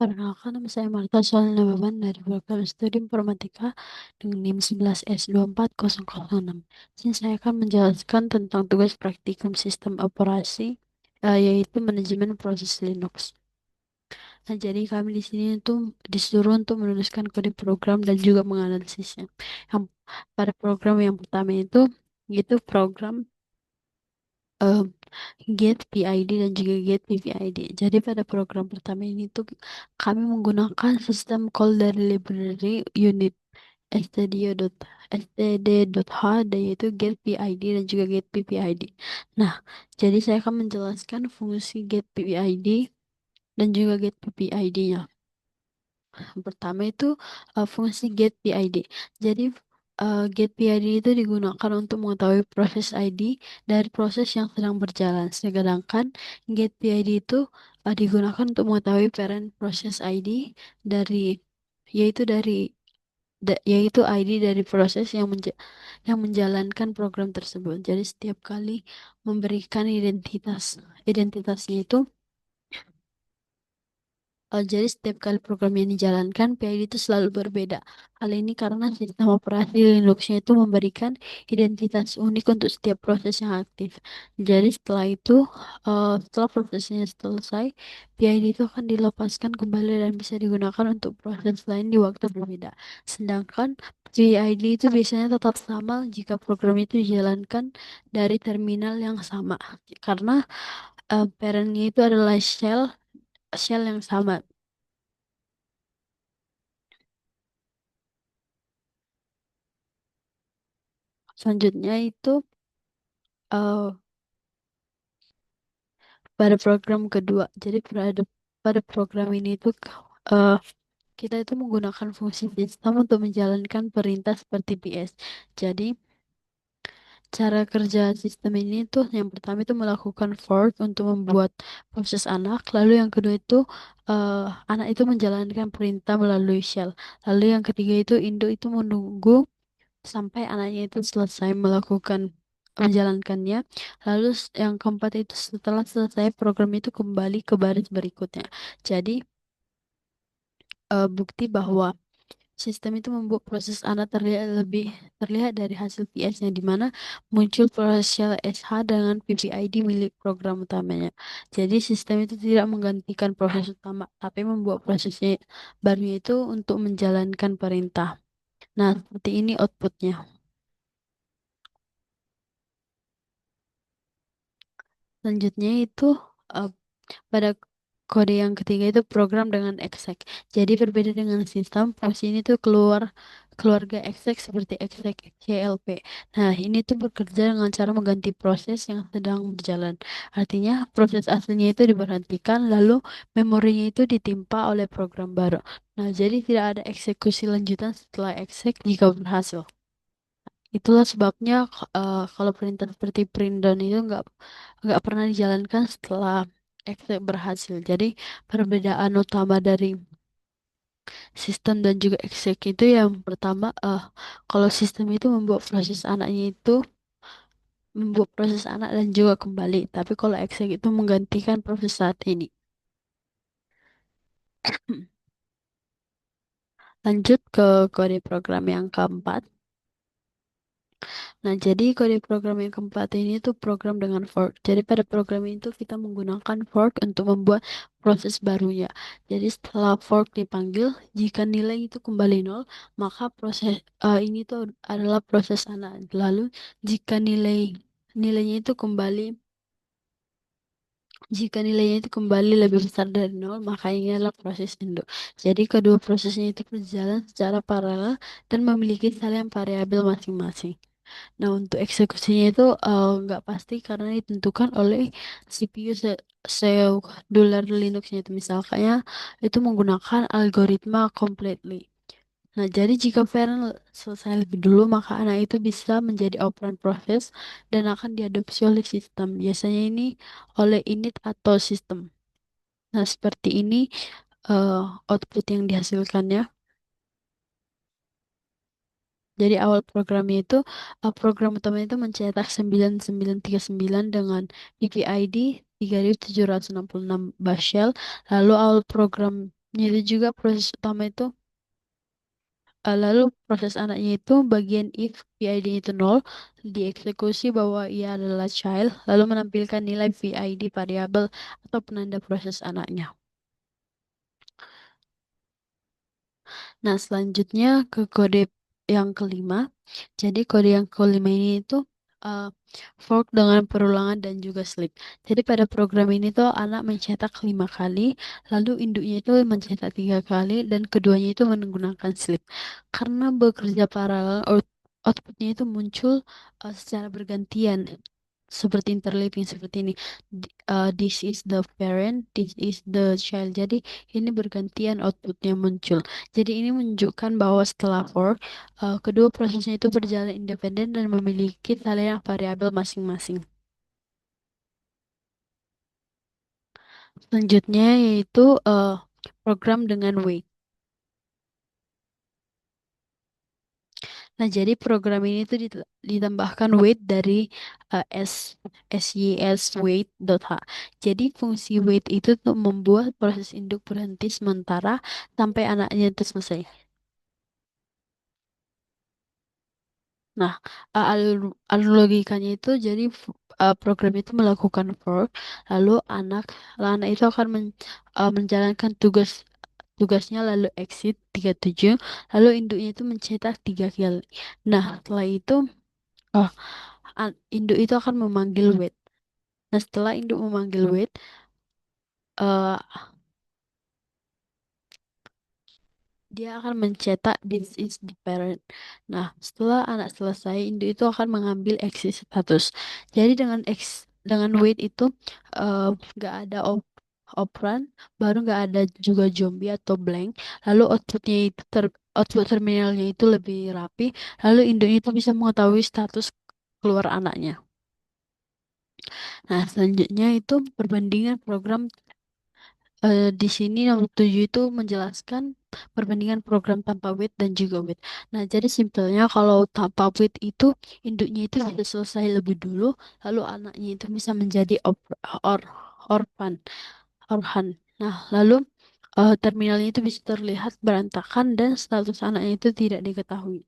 Perkenalkan, nama saya Marta Solana Beban dari program studi informatika dengan NIM 11S24006. Sini saya akan menjelaskan tentang tugas praktikum sistem operasi, yaitu manajemen proses Linux. Nah, jadi kami di sini itu disuruh untuk menuliskan kode program dan juga menganalisisnya. Yang pada program yang pertama itu program eh, get PID dan juga get PPID. Jadi pada program pertama ini tuh kami menggunakan sistem call dari library unit std.h dan yaitu get PID dan juga get PPID. Nah, jadi saya akan menjelaskan fungsi get PPID dan juga get PPID-nya. Yang pertama itu fungsi get PID. Jadi get PID itu digunakan untuk mengetahui proses ID dari proses yang sedang berjalan. Sedangkan get PID itu digunakan untuk mengetahui parent proses ID dari yaitu ID dari proses yang menjalankan program tersebut. Jadi setiap kali memberikan identitasnya itu. Jadi setiap kali program yang dijalankan, PID itu selalu berbeda. Hal ini karena sistem operasi Linuxnya itu memberikan identitas unik untuk setiap proses yang aktif. Jadi setelah prosesnya selesai, PID itu akan dilepaskan kembali dan bisa digunakan untuk proses lain di waktu berbeda. Sedangkan PID itu biasanya tetap sama jika program itu dijalankan dari terminal yang sama. Karena parentnya itu adalah shell yang sama. Selanjutnya itu eh, pada program kedua. Jadi pada program ini tuh eh, kita itu menggunakan fungsi sistem untuk menjalankan perintah seperti PS. Jadi cara kerja sistem ini tuh yang pertama itu melakukan fork untuk membuat proses anak. Lalu yang kedua itu eh, anak itu menjalankan perintah melalui shell. Lalu yang ketiga itu induk itu menunggu sampai anaknya itu selesai menjalankannya. Lalu yang keempat itu setelah selesai program itu kembali ke baris berikutnya. Jadi bukti bahwa sistem itu membuat proses anak terlihat dari hasil PS-nya di mana muncul proses shell SH dengan PPID milik program utamanya. Jadi sistem itu tidak menggantikan proses utama, tapi membuat prosesnya barunya itu untuk menjalankan perintah. Nah, seperti ini outputnya. Selanjutnya itu eh, pada kode yang ketiga itu program dengan exec. Jadi berbeda dengan sistem, fungsi ini tuh keluarga exec seperti exec CLP. Nah, ini tuh bekerja dengan cara mengganti proses yang sedang berjalan. Artinya proses aslinya itu diberhentikan, lalu memorinya itu ditimpa oleh program baru. Nah, jadi tidak ada eksekusi lanjutan setelah exec jika berhasil. Itulah sebabnya kalau perintah seperti print down itu nggak pernah dijalankan setelah exec berhasil. Jadi perbedaan utama dari sistem dan juga exec itu yang pertama, kalau sistem itu membuat proses anak dan juga kembali. Tapi kalau exec itu menggantikan proses saat ini. Lanjut ke kode program yang keempat. Nah, jadi kode program yang keempat ini tuh program dengan fork. Jadi pada program itu kita menggunakan fork untuk membuat proses barunya. Jadi setelah fork dipanggil, jika nilai itu kembali nol, maka ini tuh adalah proses anak. Lalu jika nilainya itu kembali jika nilainya itu kembali lebih besar dari nol, maka ini adalah proses induk. Jadi kedua prosesnya itu berjalan secara paralel dan memiliki salin variabel masing-masing. Nah, untuk eksekusinya itu nggak pasti karena ditentukan oleh CPU sedular Linuxnya itu misalnya itu menggunakan algoritma completely. Nah, jadi jika parent selesai lebih dulu, maka anak itu bisa menjadi operan proses dan akan diadopsi oleh sistem. Biasanya ini oleh init atau sistem. Nah, seperti ini eh, output yang dihasilkannya. Jadi awal programnya itu program utama itu mencetak 9939 dengan PPID 3766 bus shell. Lalu awal program Itu juga proses utama itu. Lalu proses anaknya itu bagian if PID itu nol, dieksekusi bahwa ia adalah child, lalu menampilkan nilai PID variabel atau penanda proses anaknya. Nah, selanjutnya ke kode yang kelima. Jadi kode yang kelima ini itu uh, fork dengan perulangan dan juga sleep. Jadi pada program ini tuh anak mencetak 5 kali, lalu induknya itu mencetak 3 kali, dan keduanya itu menggunakan sleep. Karena bekerja paralel, outputnya itu muncul secara bergantian. Seperti interleaving seperti ini. This is the parent, this is the child. Jadi ini bergantian outputnya muncul. Jadi ini menunjukkan bahwa setelah fork, kedua prosesnya itu berjalan independen dan memiliki salinan variabel masing-masing. Selanjutnya yaitu program dengan wait. Nah, jadi program ini tuh ditambahkan wait dari uh, s sys wait.h. Jadi fungsi wait itu tuh membuat proses induk berhenti sementara sampai anaknya itu selesai. Nah, alur logikanya itu jadi program itu melakukan fork, lalu anak itu akan menjalankan tugasnya lalu exit 37, lalu induknya itu mencetak 3 kali. Nah, setelah itu oh, induk itu akan memanggil wait. Nah, setelah induk memanggil wait, eh, dia akan mencetak this is the parent. Nah, setelah anak selesai, induk itu akan mengambil exit status. Jadi dengan wait itu nggak ada operand, baru nggak ada juga zombie atau blank. Lalu output terminalnya itu lebih rapi. Lalu induknya itu bisa mengetahui status keluar anaknya. Nah, selanjutnya itu perbandingan program. Di sini nomor 7 itu menjelaskan perbandingan program tanpa wait dan juga wait. Nah, jadi simpelnya kalau tanpa wait itu induknya itu bisa selesai lebih dulu, lalu anaknya itu bisa menjadi or, orphan, orphan. Nah, lalu terminalnya itu bisa terlihat berantakan dan status anaknya itu tidak diketahui.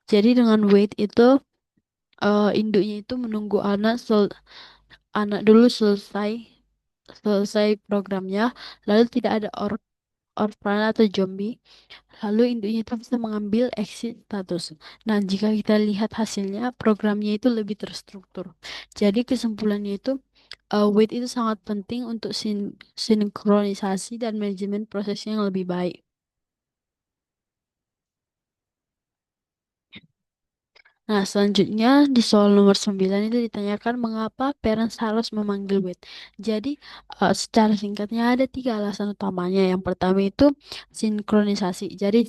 Jadi dengan wait itu induknya itu menunggu anak dulu selesai selesai programnya, lalu tidak ada orphan atau zombie, lalu induknya itu bisa mengambil exit status. Nah, jika kita lihat hasilnya, programnya itu lebih terstruktur. Jadi kesimpulannya itu, wait itu sangat penting untuk sinkronisasi dan manajemen prosesnya yang lebih baik. Nah, selanjutnya di soal nomor 9 itu ditanyakan mengapa parents harus memanggil wait. Jadi, secara singkatnya ada 3 alasan utamanya. Yang pertama itu sinkronisasi. Jadi,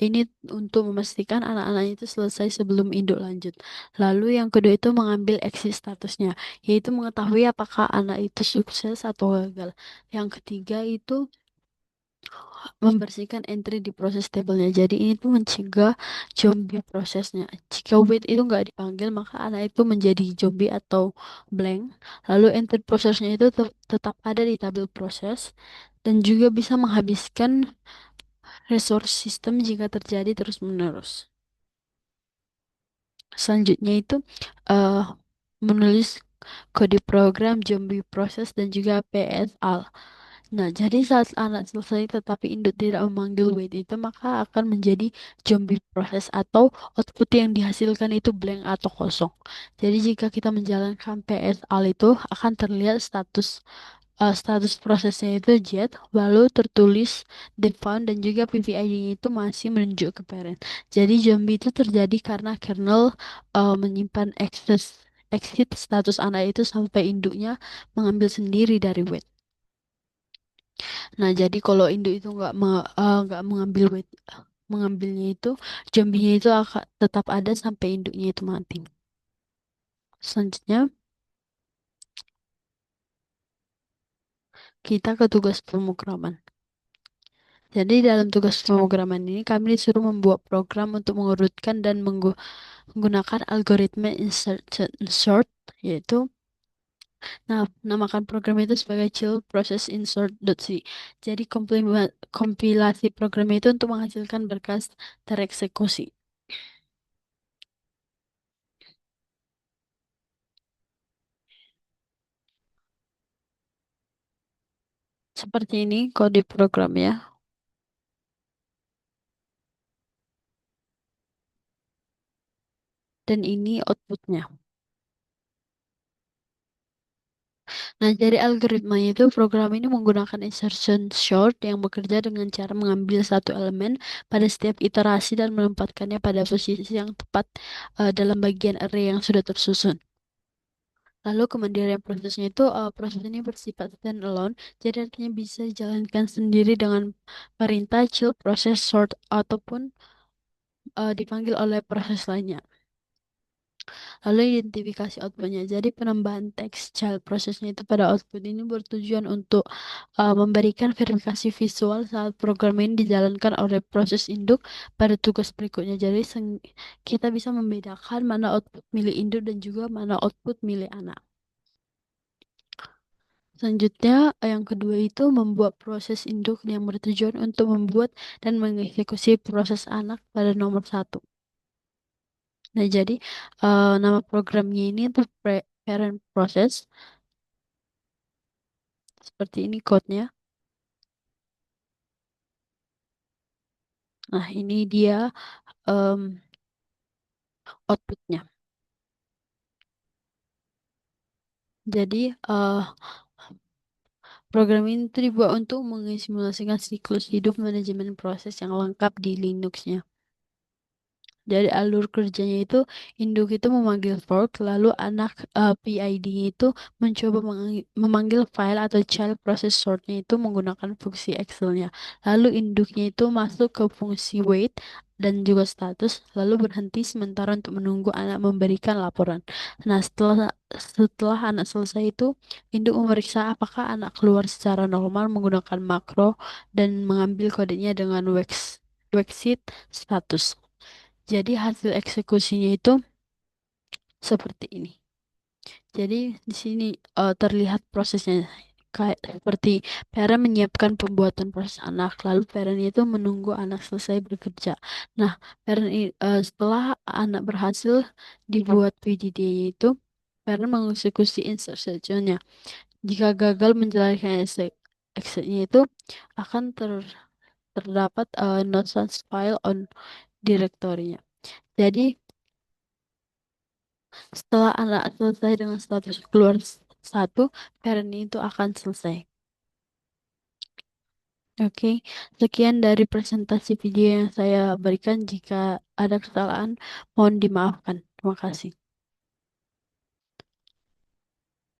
ini untuk memastikan anak-anak itu selesai sebelum induk lanjut. Lalu yang kedua itu mengambil exit statusnya, yaitu mengetahui apakah anak itu sukses atau gagal. Yang ketiga itu membersihkan entry di proses tabelnya. Jadi ini tuh mencegah zombie prosesnya. Jika wait itu nggak dipanggil, maka anak itu menjadi zombie atau blank. Lalu entry prosesnya itu tetap ada di tabel proses dan juga bisa menghabiskan resource sistem jika terjadi terus-menerus. Selanjutnya itu eh menulis kode program zombie proses dan juga PSL. Nah, jadi saat anak selesai tetapi induk tidak memanggil wait itu, maka akan menjadi zombie proses atau output yang dihasilkan itu blank atau kosong. Jadi jika kita menjalankan PSL itu akan terlihat status prosesnya itu jet, lalu tertulis defound dan juga PPID-nya itu masih menunjuk ke parent. Jadi zombie itu terjadi karena kernel menyimpan exit status anak itu sampai induknya mengambil sendiri dari wait. Nah, jadi kalau induk itu nggak mengambil mengambilnya itu, zombie-nya itu akan tetap ada sampai induknya itu mati. Selanjutnya, kita ke tugas pemrograman. Jadi dalam tugas pemrograman ini kami disuruh membuat program untuk mengurutkan dan menggunakan algoritma insert, yaitu Nah, namakan program itu sebagai Child Process Insert.c. Jadi kompilasi program itu untuk menghasilkan berkas tereksekusi. Seperti ini kode programnya. Dan ini outputnya. Nah, dari algoritmanya itu program ini menggunakan insertion sort yang bekerja dengan cara mengambil satu elemen pada setiap iterasi dan menempatkannya pada posisi yang tepat dalam bagian array yang sudah tersusun. Lalu kemandirian prosesnya itu proses ini bersifat standalone, jadi artinya bisa dijalankan sendiri dengan perintah child process sort ataupun dipanggil oleh proses lainnya. Lalu identifikasi outputnya. Jadi penambahan teks child prosesnya itu pada output ini bertujuan untuk memberikan verifikasi visual saat program ini dijalankan oleh proses induk pada tugas berikutnya. Jadi kita bisa membedakan mana output milik induk dan juga mana output milik anak. Selanjutnya, yang kedua itu membuat proses induk yang bertujuan untuk membuat dan mengeksekusi proses anak pada nomor satu. Nah, jadi nama programnya ini untuk parent process. Seperti ini code-nya. Nah, ini dia em, outputnya. Jadi, program ini tuh dibuat untuk mensimulasikan siklus hidup manajemen proses yang lengkap di Linux-nya. Dari alur kerjanya itu induk itu memanggil fork, lalu anak PID itu mencoba memanggil file atau child process sortnya itu menggunakan fungsi Excel-nya. Lalu induknya itu masuk ke fungsi wait dan juga status, lalu berhenti sementara untuk menunggu anak memberikan laporan. Nah, setelah anak selesai itu, induk memeriksa apakah anak keluar secara normal menggunakan makro dan mengambil kodenya dengan wexit status. Jadi hasil eksekusinya itu seperti ini. Jadi di sini terlihat prosesnya kayak seperti parent menyiapkan pembuatan proses anak, lalu parent itu menunggu anak selesai bekerja. Nah, setelah anak berhasil dibuat PDD-nya itu, parent mengeksekusi instruction-nya. Jika gagal menjalankan execnya itu akan terdapat not such file on directory-nya. Jadi setelah anak selesai dengan status keluar satu, parent itu akan selesai. Oke, sekian dari presentasi video yang saya berikan. Jika ada kesalahan, mohon dimaafkan. Terima kasih.